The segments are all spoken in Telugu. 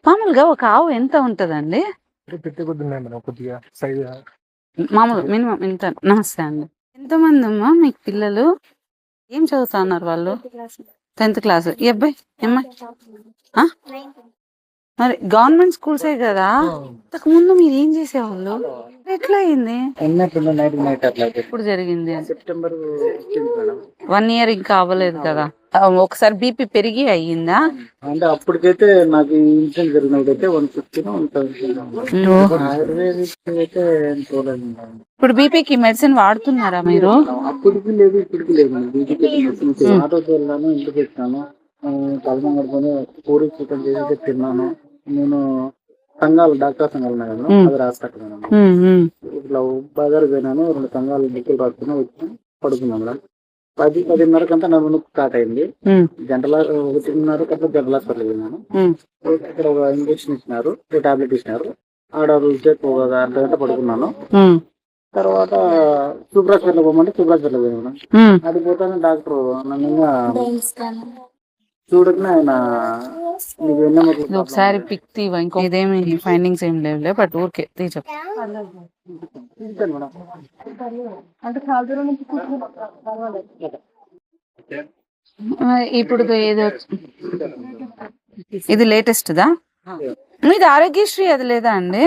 మామూలుగా ఒక ఆవు ఎంత ఉంటదండి? మామూలు మినిమం ఇంత. నమస్తే అండి. ఎంతమంది అమ్మా మీకు పిల్లలు? ఏం చదువుతున్నారు వాళ్ళు? 10th class. ఈ అబ్బాయి అమ్మాయి మరి గవర్నమెంట్ స్కూల్సే కదా. అంతకు ముందు మీరు ఏం చేసేవాళ్ళు? ఎట్లా అయింది? ఎప్పుడు జరిగింది? సెప్టెంబర్ 1 year ఇంకా అవ్వలేదు కదా. ఒకసారి బీపీ పెరిగి అయ్యిందా? అంటే అప్పటికైతే నాకు ఇన్సిడెంట్ జరిగినప్పుడైతే 150 ఆయుర్వేదిక్ అయితే ఇప్పుడు బీపీకి మెడిసిన్ వాడుతున్నారా మీరు? అప్పటికి లేదు ఇప్పటికి లేదు. ఆటోకి వెళ్ళాను, ఇంటికి వచ్చాను, తలసం కడుకొని పూరి చికెన్ చేసి తిన్నాను. నేను సంఘాలు డాక్టర్ సంఘాలు ఉన్నాయి కదా, అది రాసుకుంటున్నాను. ఇట్లా బజార్ పోయినాను, 2 సంఘాలు బుక్కులు రాసుకుని వచ్చి పడుకున్నాను మేడం. 10-10:30 నా ముందు స్టార్ట్ అయింది. జనరల్ 1:30 జనరల్ హాస్పిటల్ వెళ్ళినాను. ఇక్కడ ఒక ఇంజక్షన్ ఇచ్చినారు, టాబ్లెట్ ఇచ్చినారు. ఆడ సేపు ఒక అర్ధగంట పడుకున్నాను. తర్వాత సూపర్ హాస్పిటల్ పోమంటే సూపర్ హాస్పిటల్ పోయినా. అది పోతానే డాక్టర్ నన్ను చూడకనే ఆయన ఒకసారి పిక్ తీవా, ఇంకో ఇదేమి ఫైండింగ్స్ ఏం లేవులే, బట్ ఓకే చెప్పు. ఇప్పుడు ఏదో ఇది లేటెస్ట్ దా? మీది ఆరోగ్యశ్రీ అది లేదా అండి?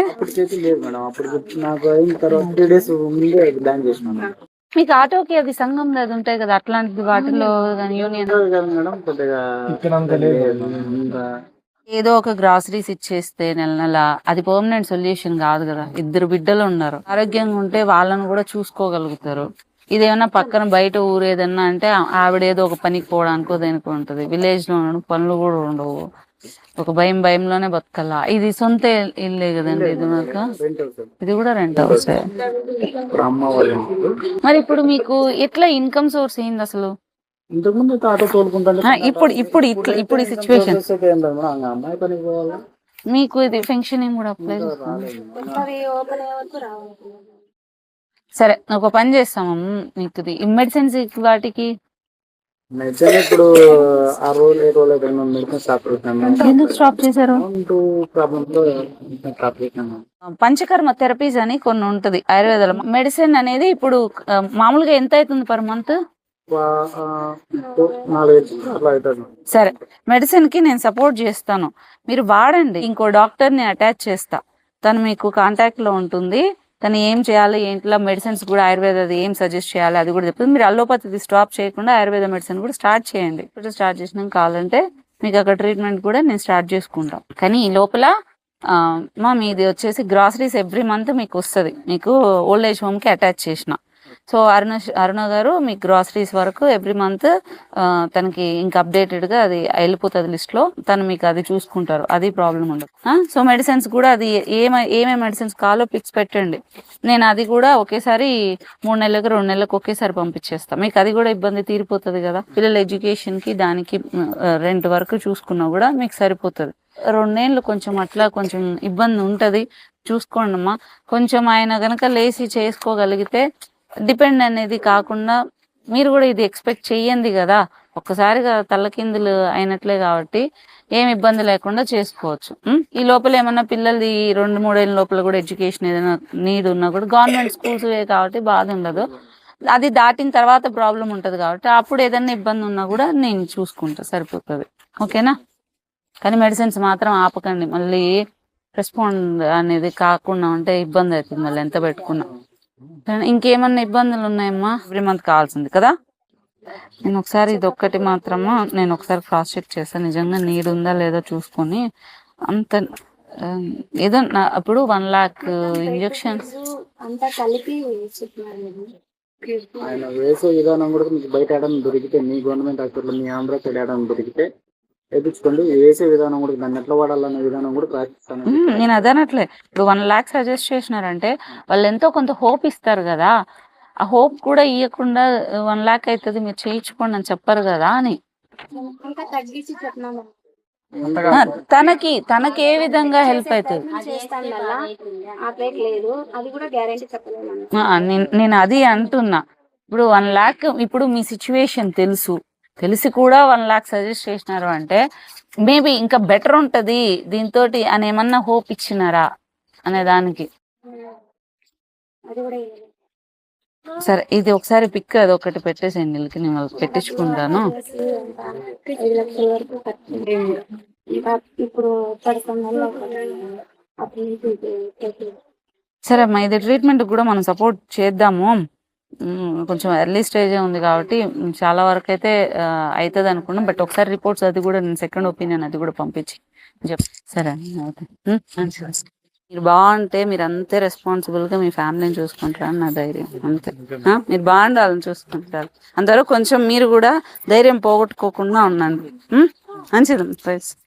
లేదు మేడం, అప్పుడు నాకు అయిన తర్వాత 3 days ముందే బ్యాన్ చేసినాను. మీకు ఆటోకి అది సంఘంలో అది ఉంటాయి కదా, అట్లాంటిది వాటిలో యూనియన్ ఏదో ఒక గ్రాసరీస్ ఇచ్చేస్తే నెల అది పర్మనెంట్ సొల్యూషన్ కాదు కదా. 2 బిడ్డలు ఉన్నారు, ఆరోగ్యంగా ఉంటే వాళ్ళని కూడా చూసుకోగలుగుతారు. ఇదేమన్నా పక్కన బయట ఊరు ఏదన్నా అంటే ఆవిడేదో ఒక పనికి పోవడానికో దేనికో ఉంటది. విలేజ్ లో పనులు కూడా ఉండవు, ఒక భయంలోనే బతకల్లా. ఇది సొంత ఇల్లే కదండి ఇది? ఇది కూడా రెంట్ హౌస్. మరి ఇప్పుడు మీకు ఎట్లా ఇన్కమ్ సోర్స్ ఏంది అసలు? ఇంతకుముందు ఆటో తోలుకుంటాను. ఇప్పుడు ఈ సిచ్యువేషన్ అమ్మాయి పనికి పోవాలి. మీకు ఇది ఫంక్షన్ ఏం కూడా అప్లై సరే, ఒక పని చేస్తామమ్మ, మీకు ఇది మెడిసిన్స్ వాటికి మెడిసిన్ ఇప్పుడు 6 రోజులు 7 రోజులు మెడిసిన్ స్టాప్ చేశాను. ఎందుకు స్టాప్ చేశారు? పంచకర్మ థెరపీస్ అని కొన్ని ఉంటది ఆయుర్వేదాలు. మెడిసిన్ అనేది ఇప్పుడు మామూలుగా ఎంత అవుతుంది పర్ మంత్? 4 సరే, మెడిసిన్ కి నేను సపోర్ట్ చేస్తాను, మీరు వాడండి. ఇంకో డాక్టర్ ని అటాచ్ చేస్తా, తను మీకు కాంటాక్ట్ లో ఉంటుంది. తను ఏం చేయాలి ఏంట్లో మెడిసిన్స్ కూడా ఆయుర్వేద ఏం సజెస్ట్ చేయాలి అది కూడా చెప్తుంది. మీరు అల్లోపతి స్టాప్ చేయకుండా ఆయుర్వేద మెడిసిన్ కూడా స్టార్ట్ చేయండి. ఇప్పుడు స్టార్ట్ చేసినాక కావాలంటే మీకు అక్కడ ట్రీట్మెంట్ కూడా నేను స్టార్ట్ చేసుకుంటాం. కానీ ఈ లోపల మీది వచ్చేసి గ్రాసరీస్ ఎవ్రీ మంత్ మీకు వస్తుంది. మీకు ఓల్డ్ ఏజ్ హోమ్ కి అటాచ్ చేసిన. సో అరుణ గారు మీ గ్రాసరీస్ వరకు ఎవ్రీ మంత్ తనకి ఇంకా అప్డేటెడ్ గా అది వెళ్ళిపోతుంది లిస్ట్ లో. తను మీకు అది చూసుకుంటారు, అది ప్రాబ్లం ఉండదు. సో మెడిసిన్స్ కూడా అది ఏమేమి మెడిసిన్స్ కావాలో పిక్స్ పెట్టండి. నేను అది కూడా ఒకేసారి 3 నెలలకు 2 నెలలకు ఒకేసారి పంపించేస్తాను. మీకు అది కూడా ఇబ్బంది తీరిపోతుంది కదా. పిల్లల ఎడ్యుకేషన్ కి దానికి రెంట్ వరకు చూసుకున్నా కూడా మీకు సరిపోతుంది. 2 నెలలు కొంచెం అట్లా కొంచెం ఇబ్బంది ఉంటది, చూసుకోండి అమ్మా. కొంచెం ఆయన గనక లేసి చేసుకోగలిగితే డిపెండ్ అనేది కాకుండా, మీరు కూడా ఇది ఎక్స్పెక్ట్ చెయ్యండి కదా, ఒక్కసారిగా తల్లకిందులు అయినట్లే కాబట్టి ఏం ఇబ్బంది లేకుండా చేసుకోవచ్చు. ఈ లోపల ఏమన్నా పిల్లలది 2-3 ఏళ్ళ లోపల కూడా ఎడ్యుకేషన్ ఏదైనా నీడ్ ఉన్నా కూడా గవర్నమెంట్ స్కూల్స్ కాబట్టి బాధ ఉండదు. అది దాటిన తర్వాత ప్రాబ్లం ఉంటది కాబట్టి అప్పుడు ఏదైనా ఇబ్బంది ఉన్నా కూడా నేను చూసుకుంటా, సరిపోతుంది. ఓకేనా? కానీ మెడిసిన్స్ మాత్రం ఆపకండి, మళ్ళీ రెస్పాండ్ అనేది కాకుండా ఉంటే ఇబ్బంది అవుతుంది మళ్ళీ ఎంత పెట్టుకున్నా. ఇంకేమన్నా ఇబ్బందులు ఉన్నాయమ్మా? 3 months కావాల్సింది కదా. నేను ఒకసారి ఇది ఒక్కటి మాత్రము నేను ఒకసారి క్రాస్ చెక్ చేస్తాను, నిజంగా నీడ్ ఉందా లేదో చూసుకొని. అంత ఏదో అప్పుడు 1 lakh ఇంజెక్షన్స్ అంతా కలిపి ఆయన వేసే విధానం కూడా మీకు బయట ఏడాది దొరికితే, మీ గవర్నమెంట్ హాస్పిటల్ మీ ఆంధ్ర సైడ్ ఏడాది దొరికితే వేయించుకోండి. వేసే విధానం కూడా దాన్ని ఎట్లా వాడాలన్న విధానం కూడా ప్రాక్టీస్తాను. నేను అదనట్లే, ఇప్పుడు 1 lakh సజెస్ట్ చేసినారంటే వాళ్ళు ఎంతో కొంత హోప్ ఇస్తారు కదా. ఆ హోప్ కూడా ఇవ్వకుండా 1 lakh అవుతుంది మీరు చేయించుకోండి అని చెప్పరు కదా అని. తనకి ఏ విధంగా హెల్ప్ అవుతుంది? నేను అది అంటున్నా. ఇప్పుడు 1 lakh, ఇప్పుడు మీ సిచ్యువేషన్ తెలిసి కూడా 1 lakh సజెస్ట్ చేసినారు అంటే మేబీ ఇంకా బెటర్ ఉంటది దీంతో అని ఏమన్నా హోప్ ఇచ్చినారా అనే దానికి. అది కూడా ఇవ్వలేదు. సరే ఇది ఒకసారి పిక్ అది ఒకటి పెట్టేసేయండి, వీళ్ళకి నేను వాళ్ళకి పెట్టించుకుంటాను. 5 లక్షల వరకు కట్టింది. ఇంకా ఇప్పుడు 11 నెలలు అవుతుంది. అప్పటి నుంచి ఇది సరే అమ్మా, ఇది ట్రీట్మెంట్ కూడా మనం సపోర్ట్ చేద్దాము. కొంచెం ఎర్లీ స్టేజే ఉంది కాబట్టి చాలా వరకు అయితే అవుతుంది అనుకున్నాం. బట్ ఒకసారి రిపోర్ట్స్ అది కూడా నేను సెకండ్ ఒపీనియన్ అది కూడా పంపించి సరే అండి అయితే. మీరు బాగుంటే మీరు అంతే రెస్పాన్సిబుల్ గా మీ ఫ్యామిలీని చూసుకుంటారని నా ధైర్యం, అంతే. మీరు బాగుండాలని చూసుకుంటారు అందరూ. కొంచెం మీరు కూడా ధైర్యం పోగొట్టుకోకుండా ఉండండి. మంచిది.